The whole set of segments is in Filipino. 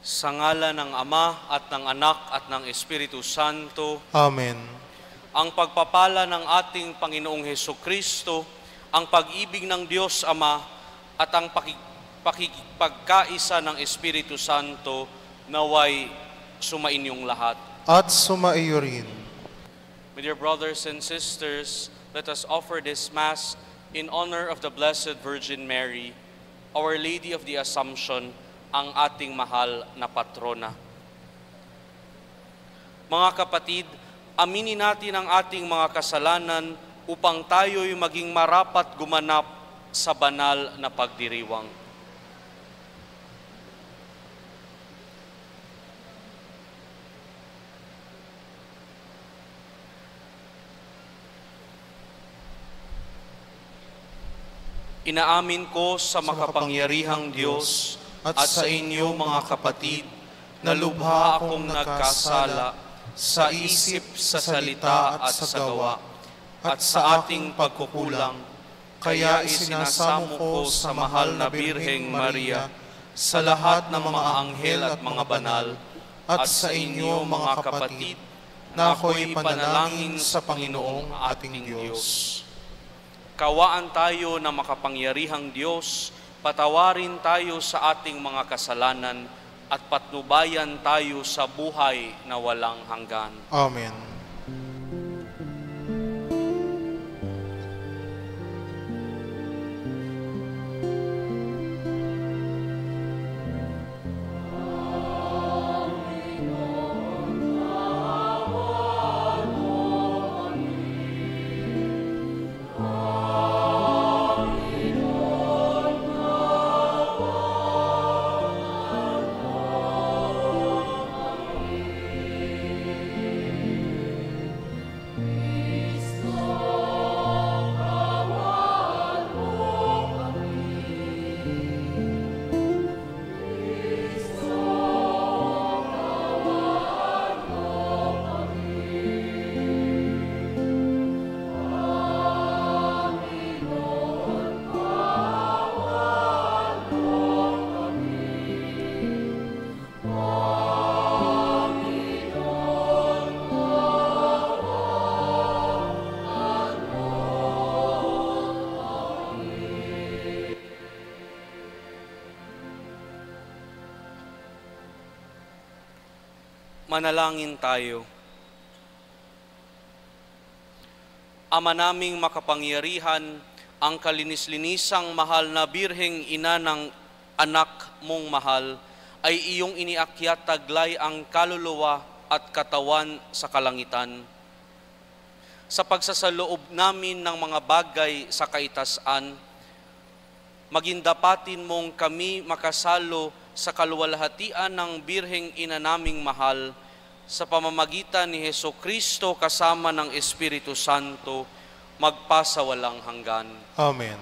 Sa ngala ng Ama at ng Anak at ng Espiritu Santo. Amen. Ang pagpapala ng ating Panginoong Hesukristo, ang pag-ibig ng Diyos Ama at ang pagkaisa ng Espiritu Santo naway sumainyong lahat. At sumaiyo rin. My dear brothers and sisters, let us offer this Mass in honor of the Blessed Virgin Mary, Our Lady of the Assumption, ang ating mahal na patrona. Mga kapatid, aminin natin ang ating mga kasalanan upang tayo'y maging marapat gumanap sa banal na pagdiriwang. Inaamin ko sa makapangyarihang Diyos at sa inyo mga kapatid, na lubha akong nagkasala sa isip, sa salita at sa gawa, at sa ating pagkukulang. Kaya isinasamo ko sa mahal na Birheng Maria, sa lahat ng mga anghel at mga banal, at sa inyo mga kapatid, na ako'y panalangin sa Panginoong ating Diyos. Kawaan tayo na makapangyarihang Diyos, patawarin tayo sa ating mga kasalanan at patnubayan tayo sa buhay na walang hanggan. Amen. Manalangin tayo. Ama naming makapangyarihan, ang kalinis-linisang mahal na Birheng Ina ng anak mong mahal, ay iyong iniakyat taglay ang kaluluwa at katawan sa kalangitan. Sa pagsasaloob namin ng mga bagay sa kaitasan, magindapatin mong kami makasalo sa kaluwalhatian ng Birheng Ina naming mahal, sa pamamagitan ni Hesukristo kasama ng Espiritu Santo, magpasawalang hanggan. Amen.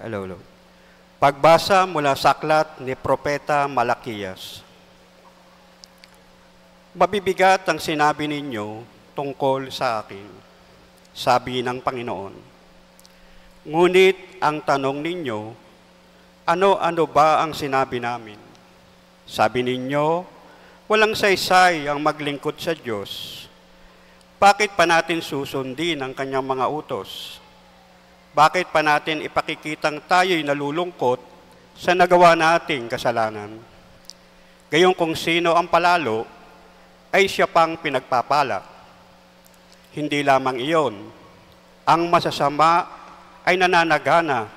Hello. Pagbasa mula sa aklat ni Propeta Malakiyas. Mabibigat ang sinabi ninyo tungkol sa akin, sabi ng Panginoon. Ngunit ang tanong ninyo, ano-ano ba ang sinabi namin? Sabi ninyo, walang saysay ang maglingkod sa Diyos. Bakit pa natin susundin ang kanyang mga utos? Bakit pa natin ipakikitang tayo'y nalulungkot sa nagawa nating kasalanan? Gayong kung sino ang palalo, ay siya pang pinagpapala. Hindi lamang iyon, ang masasama ay nananagana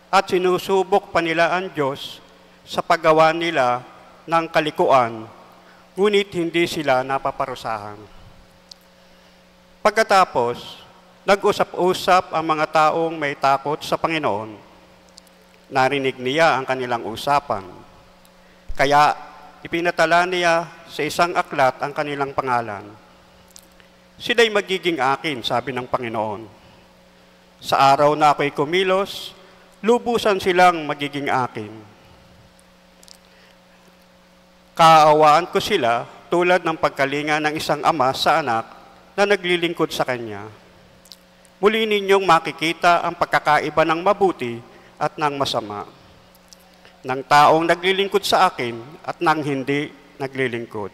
at sinusubok pa nila ang Diyos sa paggawa nila ng kalikuan, ngunit hindi sila napaparusahan. Pagkatapos, nag-usap-usap ang mga taong may takot sa Panginoon. Narinig niya ang kanilang usapan. Kaya ipinatala niya sa isang aklat ang kanilang pangalan. sila'y magiging akin, sabi ng Panginoon. Sa araw na ako'y kumilos, lubusan silang magiging akin. Kaawaan ko sila tulad ng pagkalinga ng isang ama sa anak na naglilingkod sa kanya. Muli ninyong makikita ang pagkakaiba ng mabuti at ng masama, ng taong naglilingkod sa akin at ng hindi naglilingkod.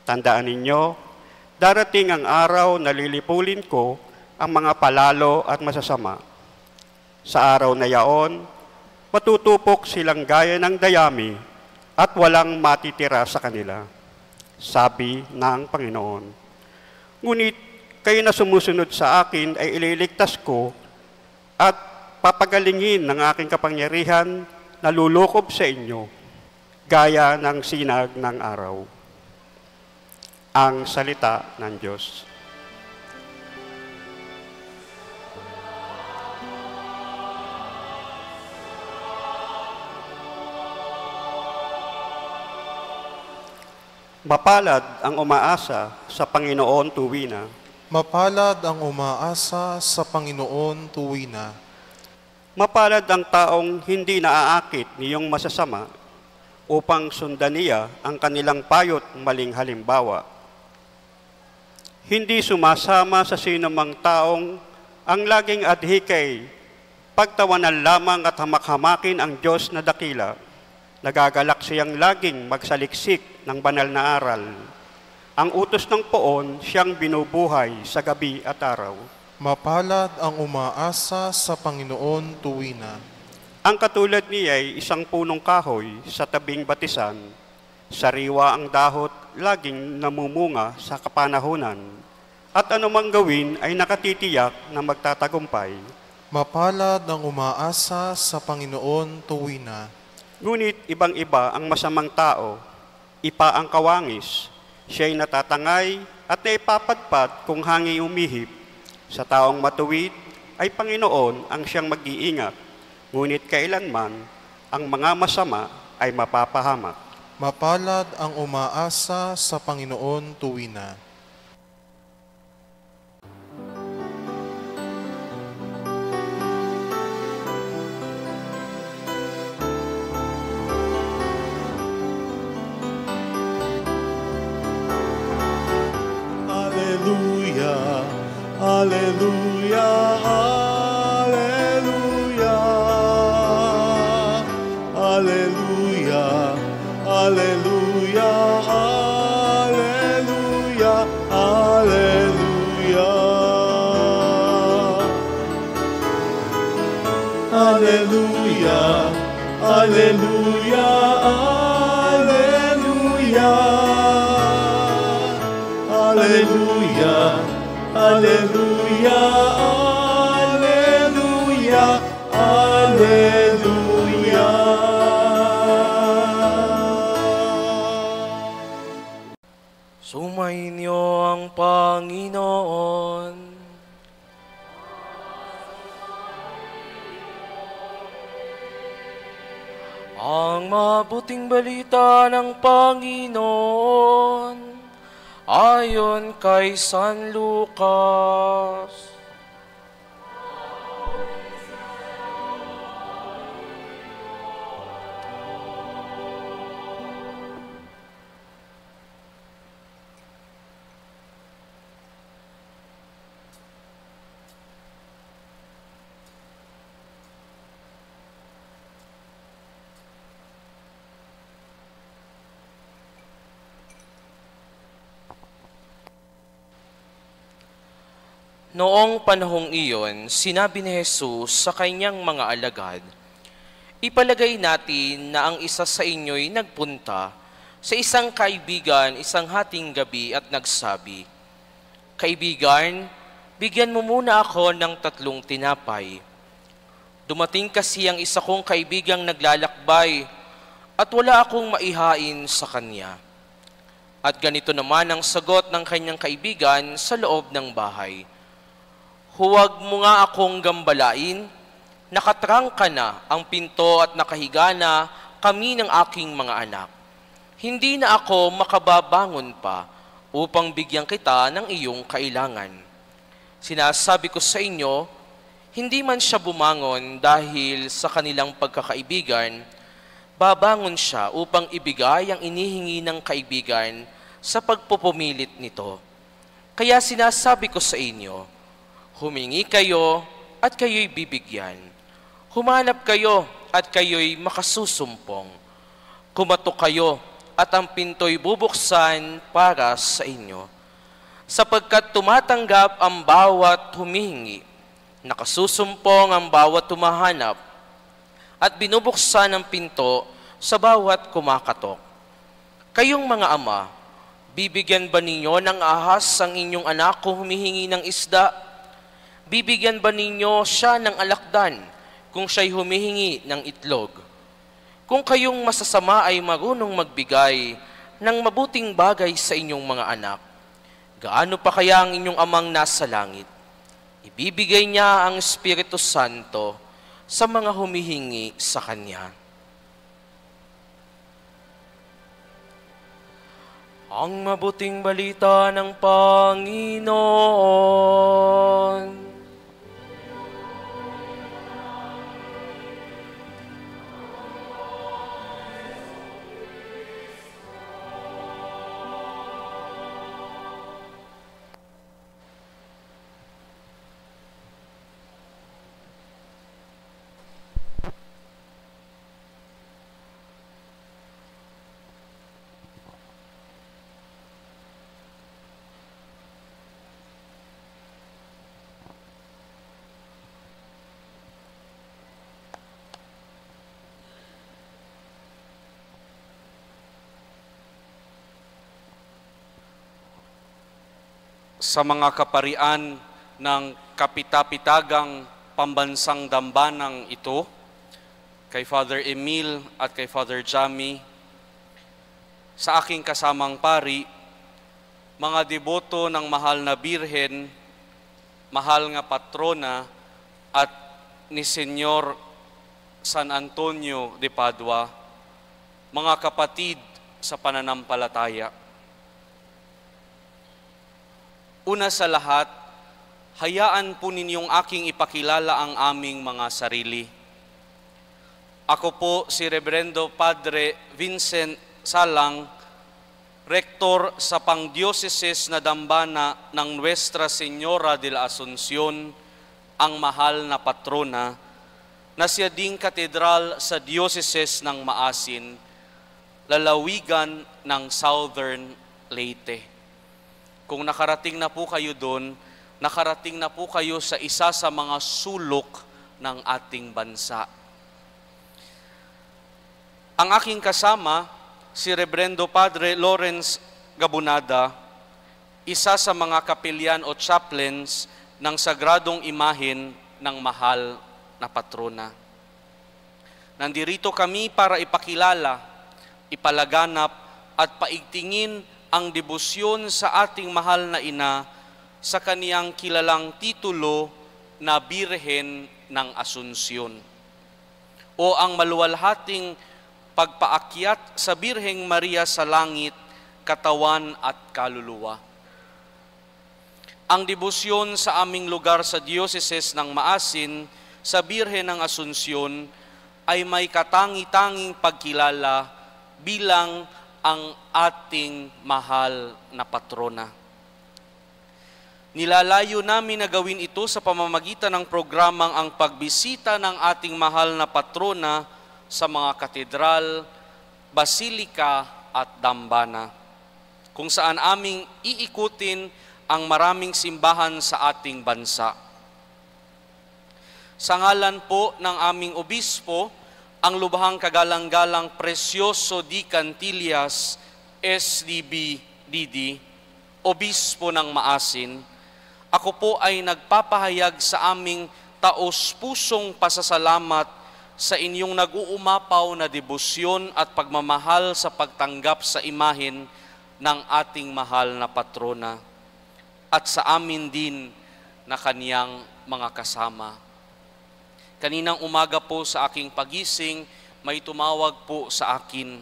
Tandaan ninyo, darating ang araw na lilipulin ko ang mga palalo at masasama. Sa araw na yaon, matutupok silang gaya ng dayami at walang matitira sa kanila, sabi ng Panginoon. Ngunit kayo na sumusunod sa akin ay ililigtas ko at papagalingin ng aking kapangyarihan na lulukob sa inyo, gaya ng sinag ng araw. Ang salita ng Diyos. Mapalad ang umaasa sa Panginoon tuwina. Mapalad ang umaasa sa Panginoon tuwina. Mapalad ang taong hindi naaakit niyong masasama upang sundan niya ang kanilang payot maling halimbawa. Hindi sumasama sa sinumang taong ang laging adhikay, pagtawanan lamang at hamak-hamakin ang Diyos na dakila. Nagagalak siyang laging magsaliksik ng banal na aral. Ang utos ng poon siyang binubuhay sa gabi at araw. Mapalad ang umaasa sa Panginoon tuwina. Ang katulad niya ay isang punong kahoy sa tabing batisan. Sariwa ang dahot, laging namumunga sa kapanahunan. At anumang gawin ay nakatitiyak na magtatagumpay. Mapalad ang umaasa sa Panginoon tuwina. Ngunit ibang-iba ang masamang tao, ipa ang kawangis, siya'y natatangay at naipapadpad kung hangi umihip. Sa taong matuwid ay Panginoon ang siyang mag-iingat, ngunit kailanman ang mga masama ay mapapahamak. Mapalad ang umaasa sa Panginoon tuwina. Alleluia, alleluia, alleluia, alleluia, alleluia, alleluia. Alleluia, alleluia, alleluia, alleluia. Alleluia, alleluia, alleluia. Sumainyo ang Panginoon. Ang mabuting balita ng Panginoon ayon kay San Lucas. Noong panahong iyon, sinabi ni Jesus sa kanyang mga alagad, "Ipalagay natin na ang isa sa inyo'y nagpunta sa isang kaibigan isang hating gabi at nagsabi, 'Kaibigan, bigyan mo muna ako ng 3 tinapay.' Dumating kasi ang isa kong kaibigang naglalakbay at wala akong maihain sa kanya. At ganito naman ang sagot ng kanyang kaibigan sa loob ng bahay, 'Huwag mo nga akong gambalain, nakatrangka na ang pinto at nakahiga na kami ng aking mga anak. Hindi na ako makababangon pa upang bigyan kita ng iyong kailangan. Sinasabi ko sa inyo, hindi man siya bumangon dahil sa kanilang pagkakaibigan, babangon siya upang ibigay ang inihingi ng kaibigan sa pagpupumilit nito. Kaya sinasabi ko sa inyo, humingi kayo at kayo'y bibigyan. Humanap kayo at kayo'y makasusumpong. Kumatok kayo at ang pinto'y bubuksan para sa inyo. Sapagkat tumatanggap ang bawat humihingi, nakasusumpong ang bawat tumahanap, at binubuksan ang pinto sa bawat kumakatok. Kayong mga ama, bibigyan ba ninyo ng ahas ang inyong anak kung humihingi ng isda? Bibigyan ba ninyo siya ng alakdan kung siya'y humihingi ng itlog? Kung kayong masasama ay marunong magbigay ng mabuting bagay sa inyong mga anak, gaano pa kaya ang inyong amang nasa langit? Ibibigay niya ang Espiritu Santo sa mga humihingi sa Kanya. Ang mabuting balita ng Panginoon. Sa mga kaparian ng kapitapitagang pambansang dambanang ito, kay Father Emil at kay Father Jamie, sa aking kasamang pari, mga deboto ng mahal na Birhen, mahal nga patrona, at ni Senyor San Antonio de Padua, mga kapatid sa pananampalataya. Una sa lahat, hayaan po ninyong aking ipakilala ang aming mga sarili. Ako po si Reverendo Padre Vincent Salang, Rektor sa Pangdioceses na Dambana ng Nuestra Señora de la Asunción, ang mahal na patrona, na siya ding katedral sa Dioceses ng Maasin, lalawigan ng Southern Leyte. Kung nakarating na po kayo doon, nakarating na po kayo sa isa sa mga sulok ng ating bansa. Ang aking kasama, si Reverendo Padre Lawrence Gabunada, isa sa mga kapilyan o chaplains ng Sagradong Imahen ng mahal na patrona. Nandirito kami para ipakilala, ipalaganap at paigtingin ang debosyon sa ating mahal na ina sa kaniyang kilalang titulo na Birhen ng Asunsyon, o ang maluwalhating pagpaakyat sa Birheng Maria sa langit, katawan at kaluluwa. Ang debosyon sa aming lugar sa Dioceses ng Maasin sa Birhen ng Asunsyon ay may katangi-tanging pagkilala bilang ang ating mahal na patrona. Nilalayo namin na gawin ito sa pamamagitan ng programang ang pagbisita ng ating mahal na patrona sa mga katedral, basilika at dambana, kung saan aming iikutin ang maraming simbahan sa ating bansa. Sa ngalan po ng aming obispo, ang lubhang kagalang-galang Precioso D. Cantillas, SDB DD, Obispo ng Maasin, ako po ay nagpapahayag sa aming taos-pusong pasasalamat sa inyong nag-uumapaw na debosyon at pagmamahal sa pagtanggap sa imahen ng ating mahal na patrona at sa amin din na kaniyang mga kasama. Kaninang umaga po sa aking pagising, may tumawag po sa akin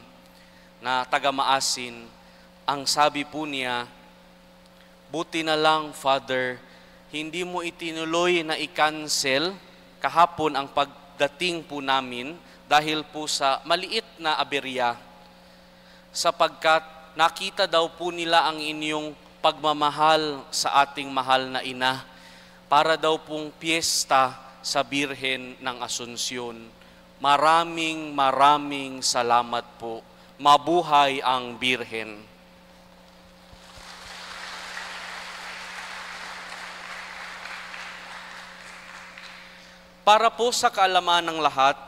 na taga-Maasin. Ang sabi po niya, Buti na lang, Father, hindi mo itinuloy na i-cancel kahapon ang pagdating po namin dahil po sa maliit na aberya, sapagkat nakita daw po nila ang inyong pagmamahal sa ating mahal na ina para daw pong piyesta sa Birhen ng Asunsyon. Maraming salamat po. Mabuhay ang Birhen. Para po sa kaalaman ng lahat,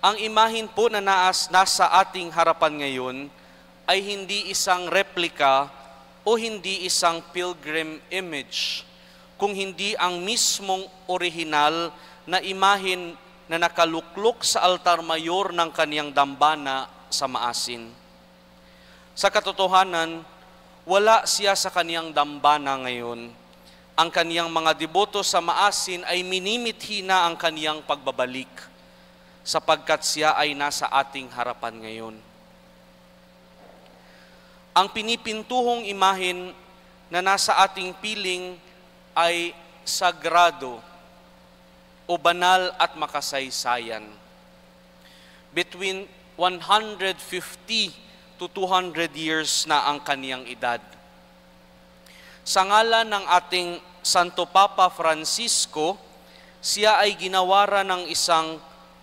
ang imahin po na nasa ating harapan ngayon ay hindi isang replika o hindi isang pilgrim image, kung hindi ang mismong orihinal na imahin na nakaluklok sa altar mayor ng kaniyang dambana sa Maasin. Sa katotohanan, wala siya sa kaniyang dambana ngayon. Ang kaniyang mga deboto sa Maasin ay minimithi na ang kaniyang pagbabalik, sapagkat siya ay nasa ating harapan ngayon. Ang pinipintuhong imahin na nasa ating piling ay sagrado o banal at makasaysayan. Between 150 to 200 years na ang kaniyang edad. Sa ngalan ng ating Santo Papa Francisco, siya ay ginawara ng isang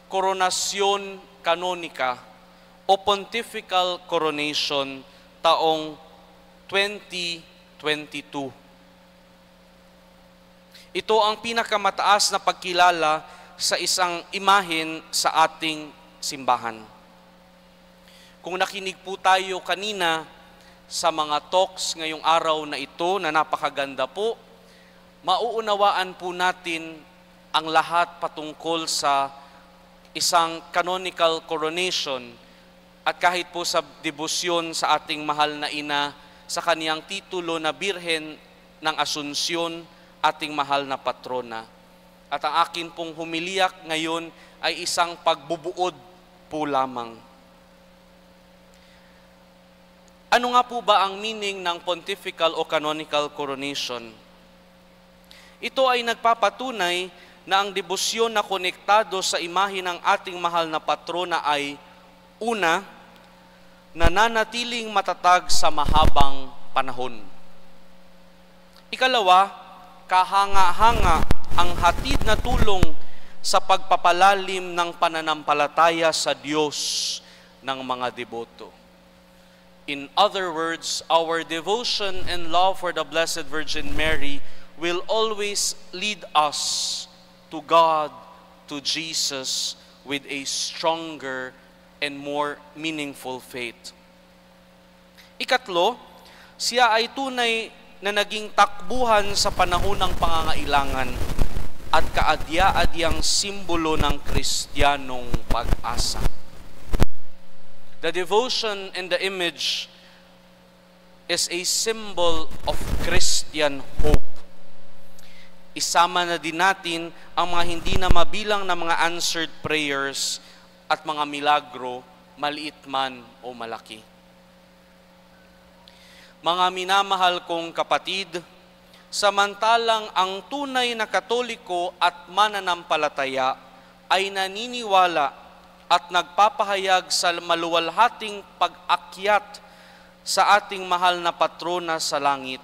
koronasyon kanonika o pontifical coronation taong 2022. Ito ang pinakamataas na pagkilala sa isang imahen sa ating simbahan. Kung nakinig po tayo kanina sa mga talks ngayong araw na ito na napakaganda po, mauunawaan po natin ang lahat patungkol sa isang canonical coronation at kahit po sa debosyon sa ating mahal na ina sa kaniyang titulo na Birhen ng Asunsyon, ating mahal na patrona. At ang akin pong humiliak ngayon ay isang pagbubuod po lamang. Ano nga po ba ang meaning ng pontifical o canonical coronation? Ito ay nagpapatunay na ang debosyon na konektado sa imahe ng ating mahal na patrona ay una, nananatiling matatag sa mahabang panahon. Ikalawa, kahanga-hanga ang hatid na tulong sa pagpapalalim ng pananampalataya sa Diyos ng mga deboto. In other words, our devotion and love for the Blessed Virgin Mary will always lead us to God, to Jesus, with a stronger and more meaningful faith. Ikatlo, siya ay tunay na naging takbuhan sa panahon ng pangangailangan at kaadya-adyang simbolo ng Kristiyanong pag-asa. The devotion and the image is a symbol of Christian hope. Isama na din natin ang mga hindi na mabilang na mga answered prayers at mga milagro, maliit man o malaki. Mga minamahal kong kapatid, samantalang ang tunay na Katoliko at mananampalataya ay naniniwala at nagpapahayag sa maluwalhating pag-akyat sa ating mahal na patrona sa langit,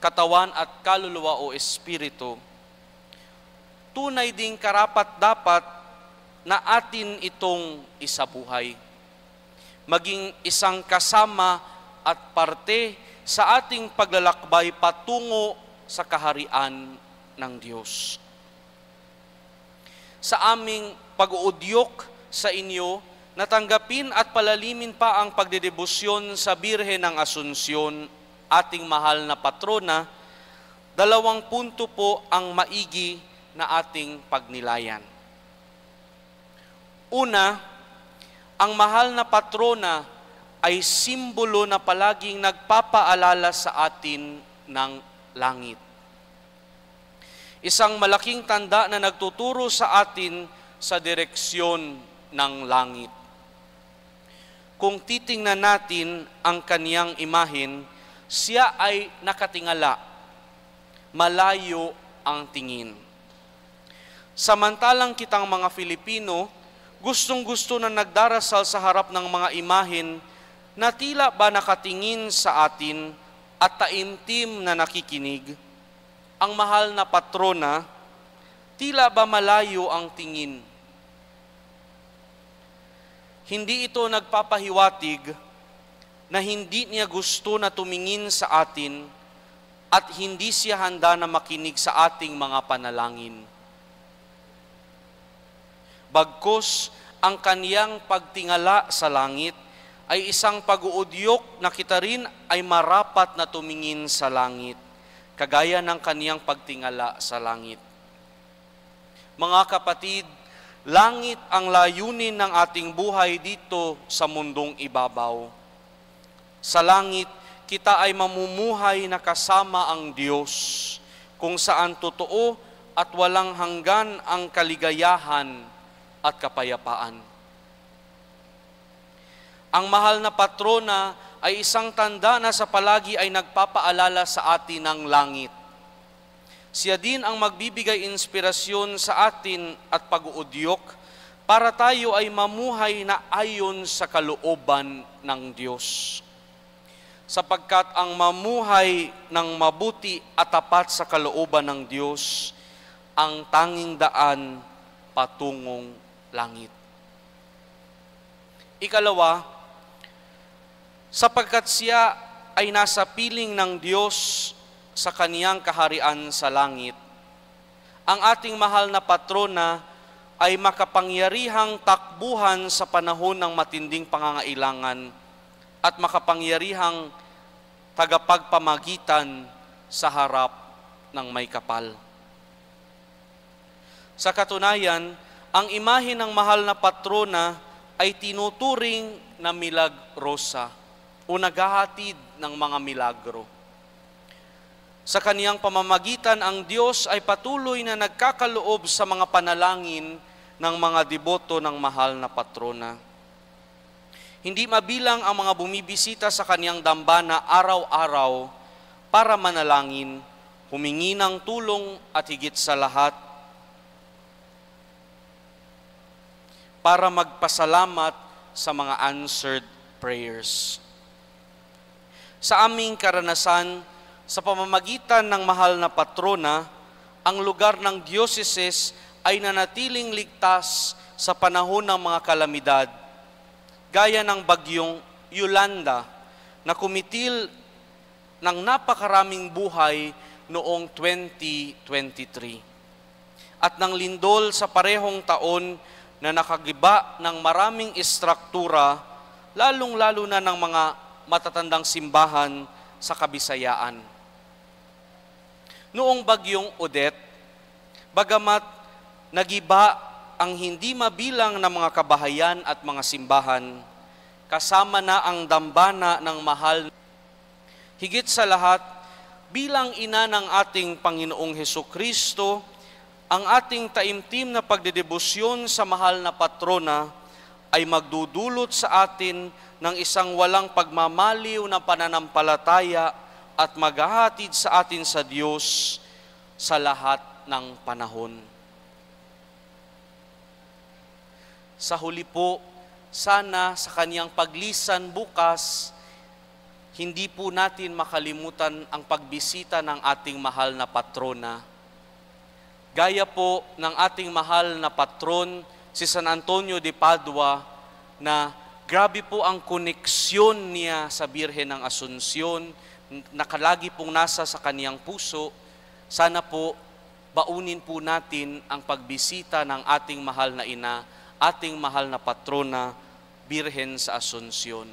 katawan at kaluluwa o espiritu, tunay ding karapat-dapat na atin itong isabuhay. Maging isang kasama at parte sa ating paglalakbay patungo sa kaharian ng Diyos. Sa aming pag-uudyok sa inyo, natanggapin at palalimin pa ang pagdedebosyon sa Birhen ng Asunsyon, ating mahal na patrona. 2 punto po ang maigi na ating pagnilayan. Una, ang mahal na patrona ay simbolo na palaging nagpapaalala sa atin ng langit. Isang malaking tanda na nagtuturo sa atin sa direksyon ng langit. Kung titingnan natin ang kaniyang imahen, siya ay nakatingala malayo ang tingin. Samantalang kitang mga Filipino, gustong-gusto na nagdarasal sa harap ng mga imahen na tila ba nakatingin sa atin at taimtim na nakikinig. Ang mahal na patrona, tila ba malayo ang tingin. Hindi ito nagpapahiwatig na hindi niya gusto na tumingin sa atin at hindi siya handa na makinig sa ating mga panalangin. Bagkus, ang kaniyang pagtingala sa langit ay isang pag-uudyok na kita rin ay marapat na tumingin sa langit, kagaya ng kaniyang pagtingala sa langit. Mga kapatid, langit ang layunin ng ating buhay dito sa mundong ibabaw. Sa langit, kita ay mamumuhay na kasama ang Diyos, kung saan totoo at walang hanggan ang kaligayahan at kapayapaan. Ang mahal na patrona ay isang tanda na sa palagi ay nagpapaalala sa atin ng langit. Siya din ang magbibigay inspirasyon sa atin at pag-uudyok para tayo ay mamuhay na ayon sa kalooban ng Diyos. Sapagkat ang mamuhay ng mabuti at tapat sa kalooban ng Diyos ang tanging daan patungong langit. Ikalawa, sapagkat siya ay nasa piling ng Diyos sa kaniyang kaharian sa langit, ang ating mahal na patrona ay makapangyarihang takbuhan sa panahon ng matinding pangangailangan at makapangyarihang tagapagpamagitan sa harap ng may kapal. Sa katunayan, ang imahe ng mahal na patrona ay tinuturing na milagrosa o naghahatid ng mga milagro. Sa kaniyang pamamagitan, ang Diyos ay patuloy na nagkakaloob sa mga panalangin ng mga deboto ng mahal na patrona. Hindi mabilang ang mga bumibisita sa kaniyang dambana araw-araw para manalangin, humingi ng tulong at higit sa lahat, para magpasalamat sa mga answered prayers. Sa aming karanasan, sa pamamagitan ng mahal na patrona, ang lugar ng diocese ay nanatiling ligtas sa panahon ng mga kalamidad, gaya ng bagyong Yolanda na kumitil ng napakaraming buhay noong 2023 at ng lindol sa parehong taon na nakagiba ng maraming istruktura, lalong-lalo na ng mga matatandang simbahan sa Kabisayaan. Noong bagyong Odette, bagamat nagiba ang hindi mabilang na mga kabahayan at mga simbahan, kasama na ang dambana ng mahal. Higit sa lahat, bilang ina ng ating Panginoong Hesukristo, ang ating taimtim na pagdedebosyon sa mahal na patrona ay magdudulot sa atin ng isang walang pagmamaliw na pananampalataya at maghahatid sa atin sa Diyos sa lahat ng panahon. Sa huli po, sana sa kaniyang paglisan bukas, hindi po natin makalimutan ang pagbisita ng ating mahal na patrona. Gaya po ng ating mahal na patron, si San Antonio de Padua, na grabe po ang koneksyon niya sa Birhen ng Asunsyon, nakalagi pong nasa sa kaniyang puso. Sana po, baunin po natin ang pagbisita ng ating mahal na ina, ating mahal na patrona, Birhen sa Asunsyon.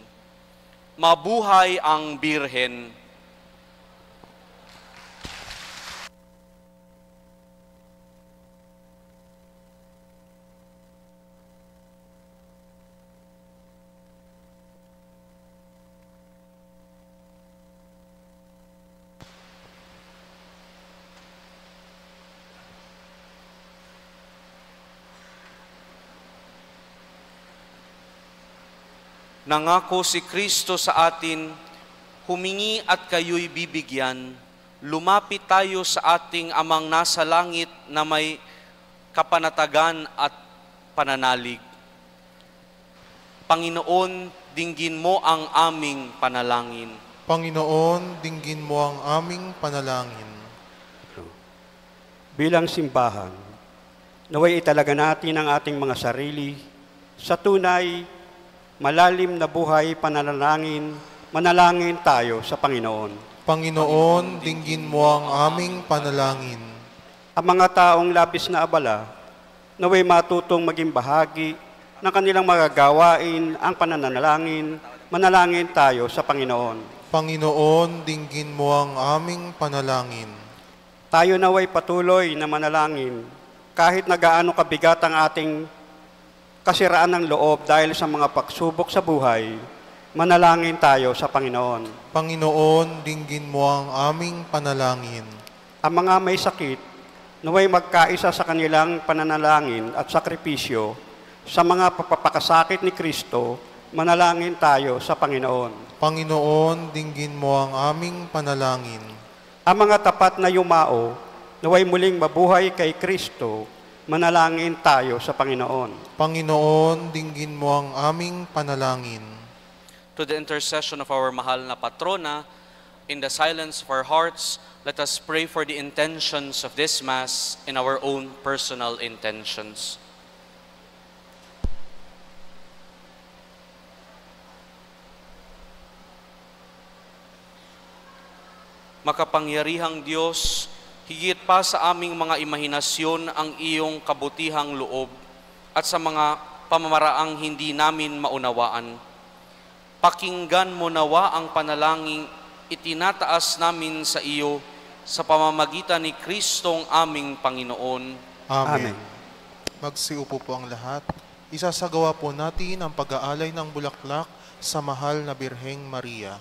Mabuhay ang Birhen! Nangako si Kristo sa atin, humingi at kayo'y bibigyan, lumapit tayo sa ating Amang nasa langit na may kapanatagan at pananalig. Panginoon, dinggin mo ang aming panalangin. Panginoon, dinggin mo ang aming panalangin. Bilang simbahan, naway italaga natin ang ating mga sarili sa tunay, malalim na buhay pananalangin, manalangin tayo sa Panginoon. Panginoon, dinggin mo ang aming panalangin. Ang mga taong labis na abala, naway matutong maging bahagi ng kanilang mga gawain ang pananalangin, manalangin tayo sa Panginoon. Panginoon, dinggin mo ang aming panalangin. Tayo naway patuloy na manalangin kahit na gaano kabigat ang ating kasiraan ng loob dahil sa mga pagsubok sa buhay, manalangin tayo sa Panginoon. Panginoon, dinggin mo ang aming panalangin. Ang mga may sakit, naway magkaisa sa kanilang pananalangin at sakripisyo sa mga papapakasakit ni Kristo, manalangin tayo sa Panginoon. Panginoon, dinggin mo ang aming panalangin. Ang mga tapat na yumao, naway muling mabuhay kay Kristo, manalangin tayo sa Panginoon. Panginoon, dinggin mo ang aming panalangin. To the intercession of our mahal na patrona, in the silence of our hearts, let us pray for the intentions of this Mass and our own personal intentions. Makapangyarihang Diyos, higit pa sa aming mga imahinasyon ang iyong kabutihang loob at sa mga pamamaraang hindi namin maunawaan. Pakinggan mo nawa ang panalangin itinataas namin sa iyo sa pamamagitan ni Kristong aming Panginoon. Amen. Magsiupo po ang lahat. Isasagawa po natin ang pag-aalay ng bulaklak sa mahal na Birheng Maria.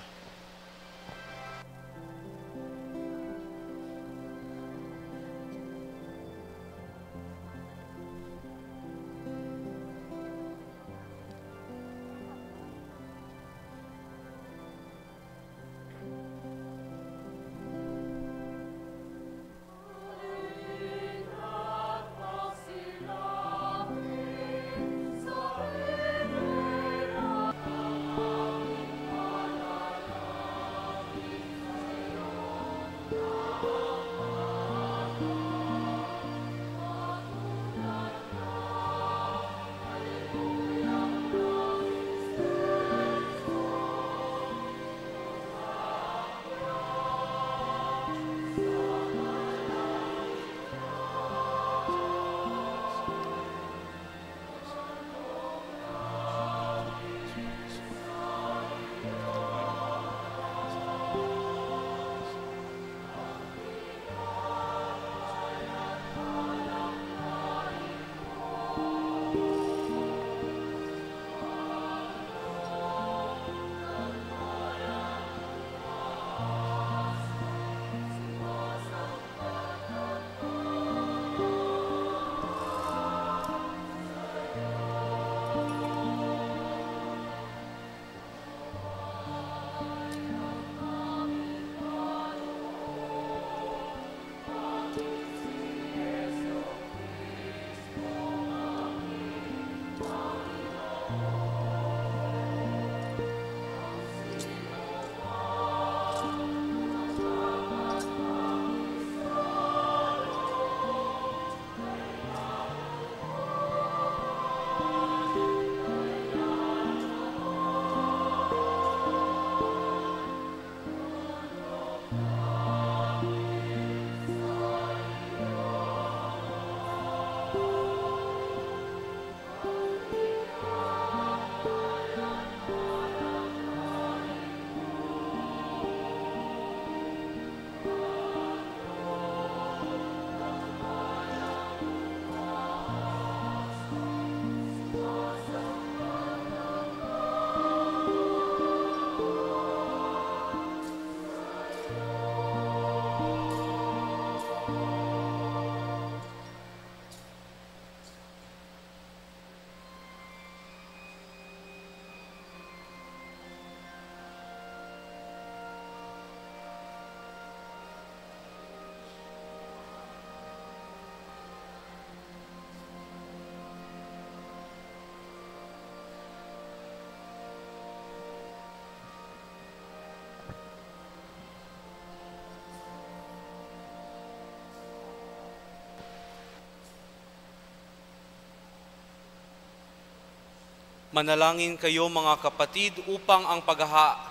Manalangin kayo mga kapatid upang ang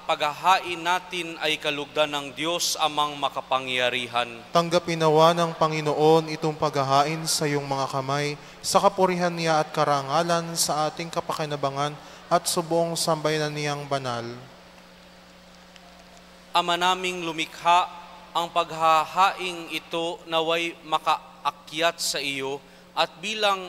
paghahain natin ay kalugdan ng Diyos amang makapangyarihan. Tanggapin nawa ng Panginoon itong paghahain sa iyong mga kamay, sa kapurihan niya at karangalan sa ating kapakinabangan at subong sambayanan niyang banal. Ama naming lumikha, ang paghahaing ito naway makaakyat sa iyo at bilang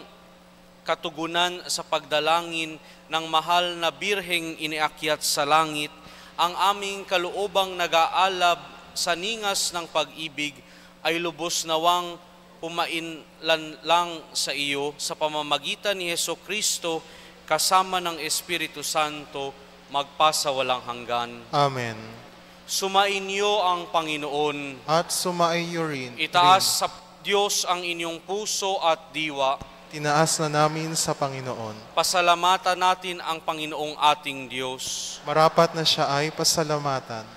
katugunan sa pagdalangin ng mahal na birheng iniakyat sa langit, ang aming kaluobang nag-aalab sa ningas ng pag-ibig ay lubos nawang pumainlan lang sa iyo sa pamamagitan ni Hesukristo kasama ng Espiritu Santo magpasawalang hanggan. Amen. Sumainyo ang Panginoon. At sumaiyo rin. Itaas sa Diyos ang inyong puso at diwa. Tinaas na namin sa Panginoon. Pasalamatan natin ang Panginoong ating Diyos. Marapat na siya ay pasalamatan.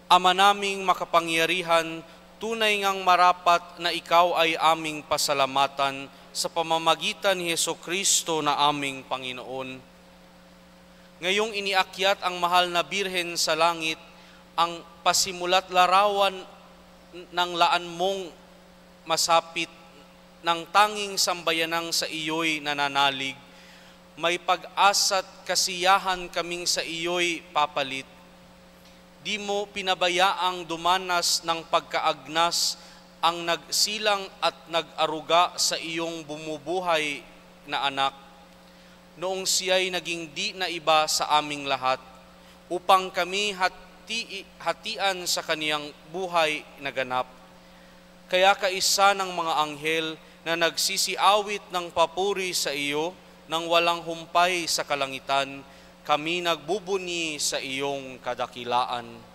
Ama naming makapangyarihan, tunay ngang marapat na ikaw ay aming pasalamatan sa pamamagitan ni Hesukristo na aming Panginoon. Ngayong iniakyat ang mahal na Birhen sa langit, ang pasimulat larawan ng laan mong masapit ng tanging sambayanang sa iyo'y nananalig, may pag-asa't kasiyahan kaming sa iyo'y papalit. Di mo pinabayaang dumanas ng pagkaagnas ang nagsilang at nag-aruga sa iyong bumubuhay na anak, noong siya'y naging di na iba sa aming lahat, upang kami hatian sa kaniyang buhay na ganap. Kaya kaisa ng mga anghel na nagsisiawit ng papuri sa iyo nang walang humpay sa kalangitan, kami nagbubuni sa iyong kadakilaan.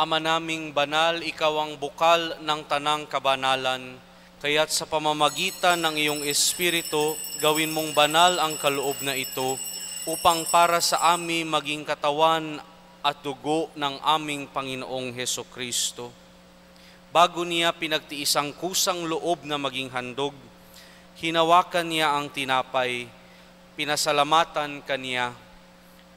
Ama naming banal, ikaw ang bukal ng tanang kabanalan, kaya't sa pamamagitan ng iyong Espiritu, gawin mong banal ang kaloob na ito, upang para sa amin maging katawan at dugo ng aming Panginoong Hesukristo. Bago niya pinagtiis ang kusang loob na maging handog, hinawakan niya ang tinapay, pinasalamatan kaniya,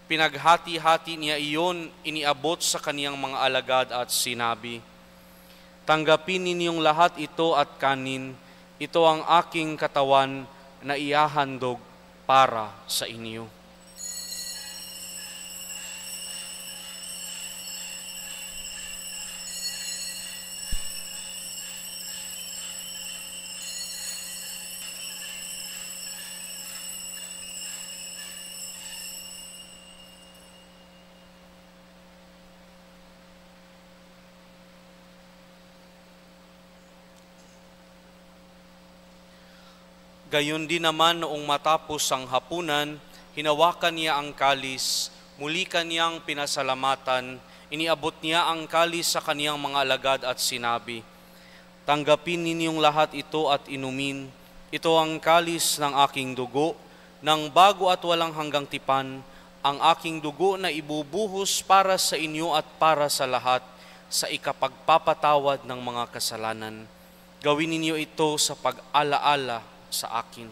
pinaghati-hati niya iyon, iniabot sa kaniyang mga alagad at sinabi, "Tanggapin ninyong lahat ito at kanin, ito ang aking katawan na ihahandog para sa inyo." Gayon din naman noong matapos ang hapunan, hinawakan niya ang kalis, muli kaniyang pinasalamatan, iniabot niya ang kalis sa kaniyang mga alagad at sinabi, "Tanggapin ninyong lahat ito at inumin, ito ang kalis ng aking dugo, ng bago at walang hanggang tipan, ang aking dugo na ibubuhos para sa inyo at para sa lahat sa ikapagpapatawad ng mga kasalanan. Gawin ninyo ito sa pag-alaala sa akin.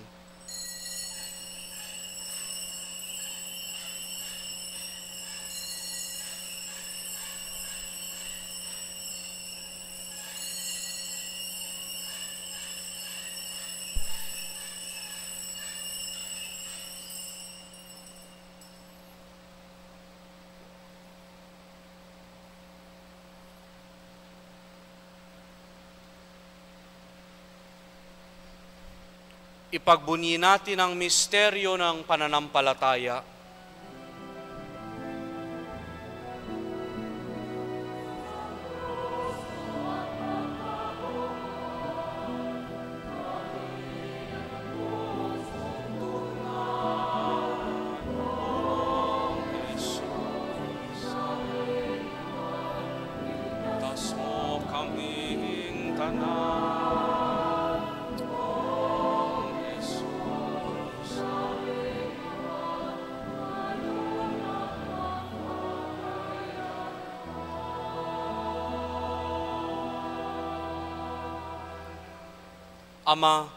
Ipagbunyi natin ang misteryo ng pananampalataya. Tas mo kaming tanan. Ama,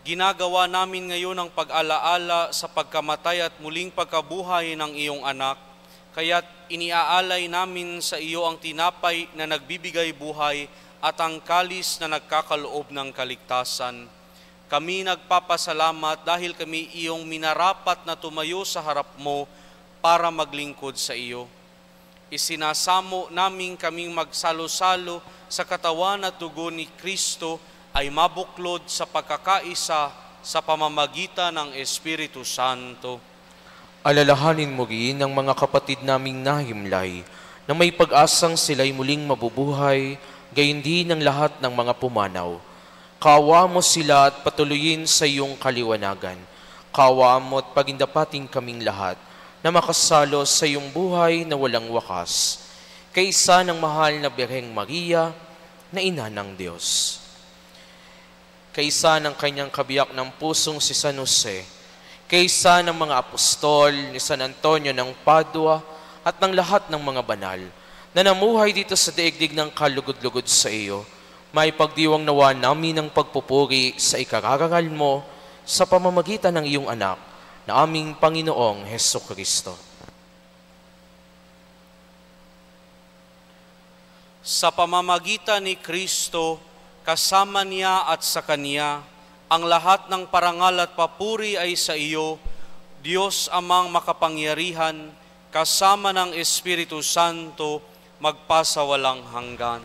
ginagawa namin ngayon ang pag-alaala sa pagkamatay at muling pagkabuhay ng iyong anak, kaya't iniaalay namin sa iyo ang tinapay na nagbibigay buhay at ang kalis na nagkakaloob ng kaligtasan. Kami nagpapasalamat dahil kami iyong minarapat na tumayo sa harap mo para maglingkod sa iyo. Isinasamo namin kaming magsalo-salo sa katawan at dugo ni Kristo ay mabuklod sa pagkakaisa sa pamamagitan ng Espiritu Santo. Alalahanin mo rin ang mga kapatid naming nahimlay na may pag-asang sila'y muling mabubuhay, gayon din ang lahat ng mga pumanaw. Kawa mo sila at patuloyin sa iyong kaliwanagan. Kawa mo at pagindapating kaming lahat na makasalo sa iyong buhay na walang wakas. Kaysa ng mahal na Birheng Maria na ina ng Diyos. Kaysa ng kanyang kabiyak ng pusong si San Jose, kaysa ng mga apostol ni San Antonio ng Padua at ng lahat ng mga banal na namuhay dito sa daigdig ng kalugod-lugod sa iyo, may pagdiwang nawa namin ng pagpupuri sa ikararangal mo sa pamamagitan ng iyong anak na aming Panginoong Hesukristo. Sa pamamagitan ni Kristo, kasama niya at sa Kanya, ang lahat ng parangal at papuri ay sa iyo, Diyos Amang makapangyarihan, kasama ng Espiritu Santo, magpasawalang hanggan.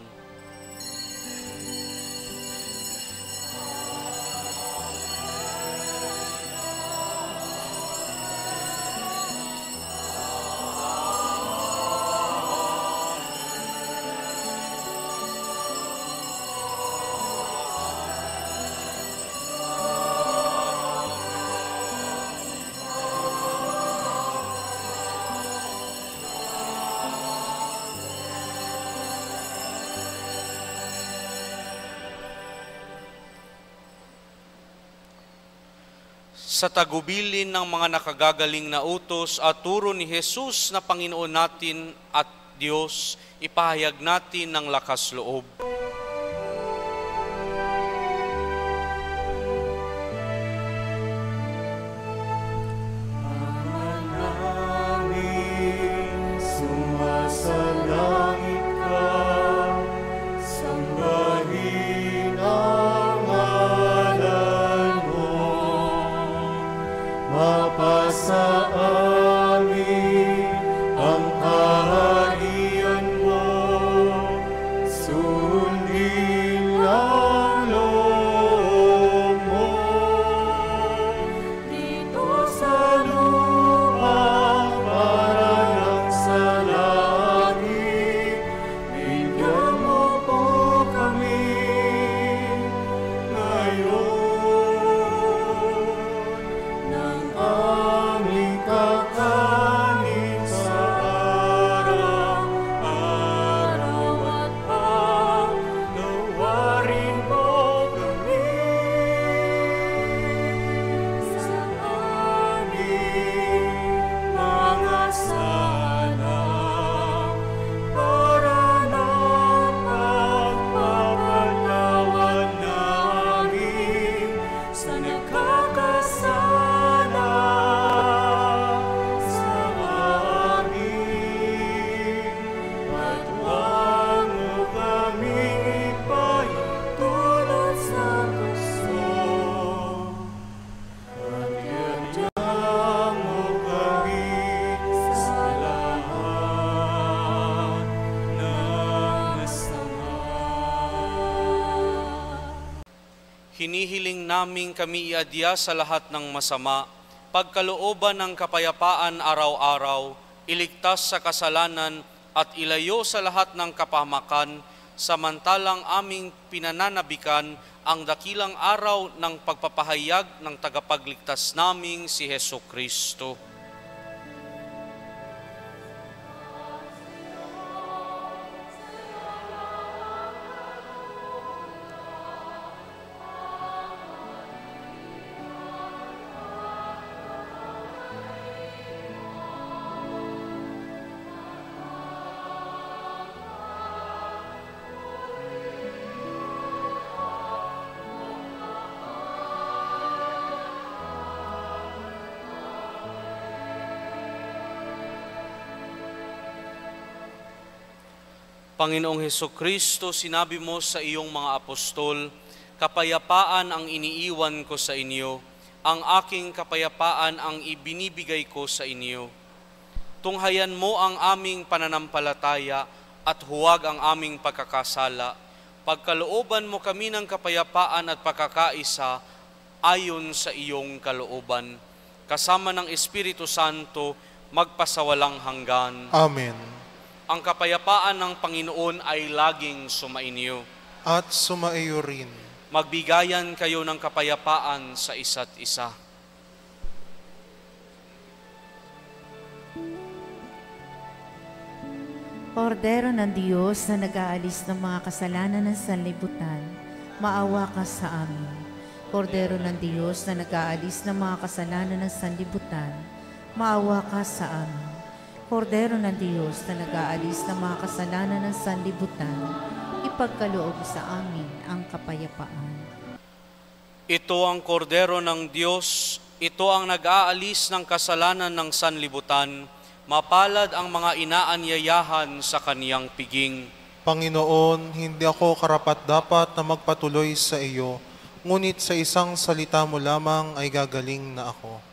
Sa tagubilin ng mga nakagagaling na utos at turo ni Jesus na Panginoon natin at Diyos, ipahayag natin ng lakas loob. Sumasalangit ka, sambahin ang ngalan mo, mapasa amin ang kaharian mo, sundin ang loob mo. Dito sa lupa, parang sa langit, bigyan mo po kami ngayon ng aming hinihiling naming kami iadya sa lahat ng masama, pagkalooban ng kapayapaan araw-araw, iligtas sa kasalanan at ilayo sa lahat ng kapahamakan, samantalang aming pinananabikan ang dakilang araw ng pagpapahayag ng tagapagligtas naming si Hesus Kristo. Panginoong Hesukristo, sinabi mo sa iyong mga apostol, kapayapaan ang iniiwan ko sa inyo, ang aking kapayapaan ang ibinibigay ko sa inyo. Tunghayan mo ang aming pananampalataya at huwag ang aming pagkakasala. Pagkalooban mo kami ng kapayapaan at pagkakaisa ayon sa iyong kalooban. Kasama ng Espiritu Santo, magpasawalang hanggan. Amen. Ang kapayapaan ng Panginoon ay laging sumainyo. At sumaiyo rin. Magbigayan kayo ng kapayapaan sa isa't isa. Kordero ng Diyos na nag-aalis ng mga kasalanan ng sanlibutan, maawa ka sa amin. Kordero ng Diyos na nag-aalis ng mga kasalanan ng sanlibutan, maawa ka sa amin. Kordero ng Diyos na nag-aalis ng mga kasalanan ng sanlibutan, ipagkaloob sa amin ang kapayapaan. Ito ang kordero ng Diyos, ito ang nag-aalis ng kasalanan ng sanlibutan, mapalad ang mga inaanyayahan sa kaniyang piging. Panginoon, hindi ako karapat-dapat na magpatuloy sa iyo, ngunit sa isang salita mo lamang ay gagaling na ako.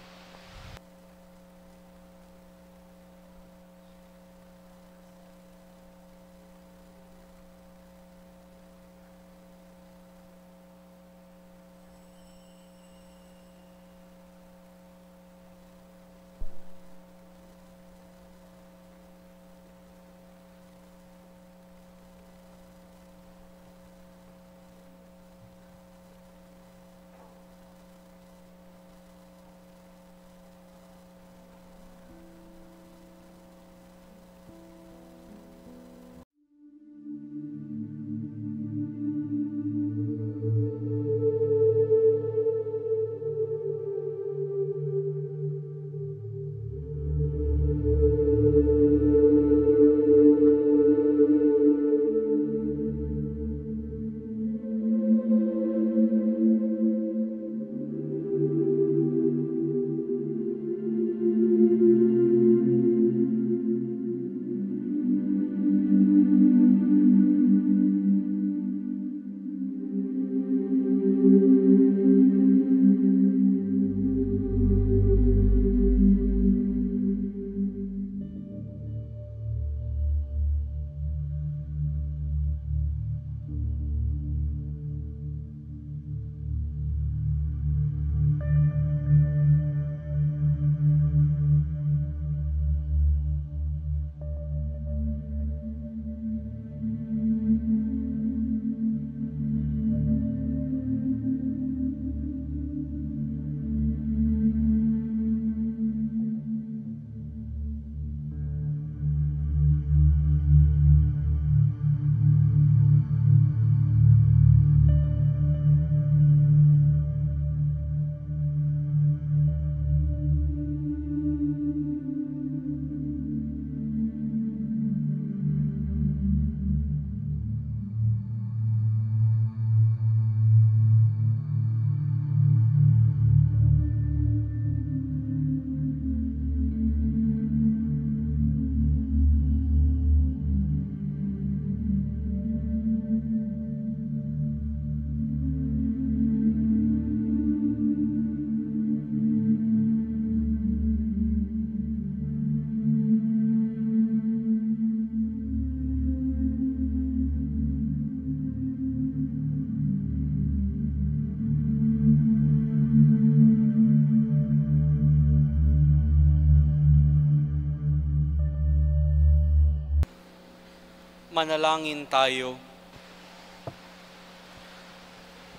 Manalangin tayo.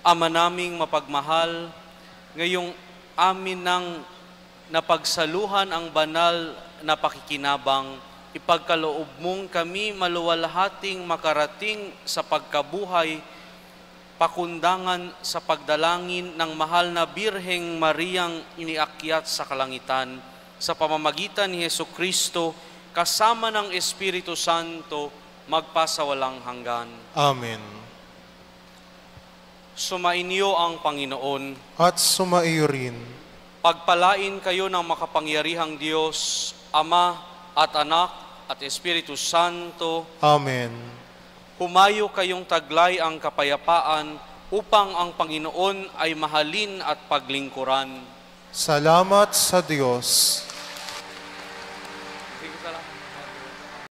Ama naming mapagmahal, ngayong amin nang napagsaluhan ang banal na pakikinabang, ipagkaloob mong kami maluwalhating makarating sa pagkabuhay, pakundangan sa pagdalangin ng mahal na Birheng Mariang iniakyat sa kalangitan, sa pamamagitan ni Hesukristo, kasama ng Espiritu Santo, magpasawalang hanggan. Amen. Sumainyo ang Panginoon. At sumaiyo rin. Pagpalain kayo ng makapangyarihang Diyos, Ama at Anak at Espiritu Santo. Amen. Humayo kayong taglay ang kapayapaan upang ang Panginoon ay mahalin at paglingkuran. Salamat sa Diyos.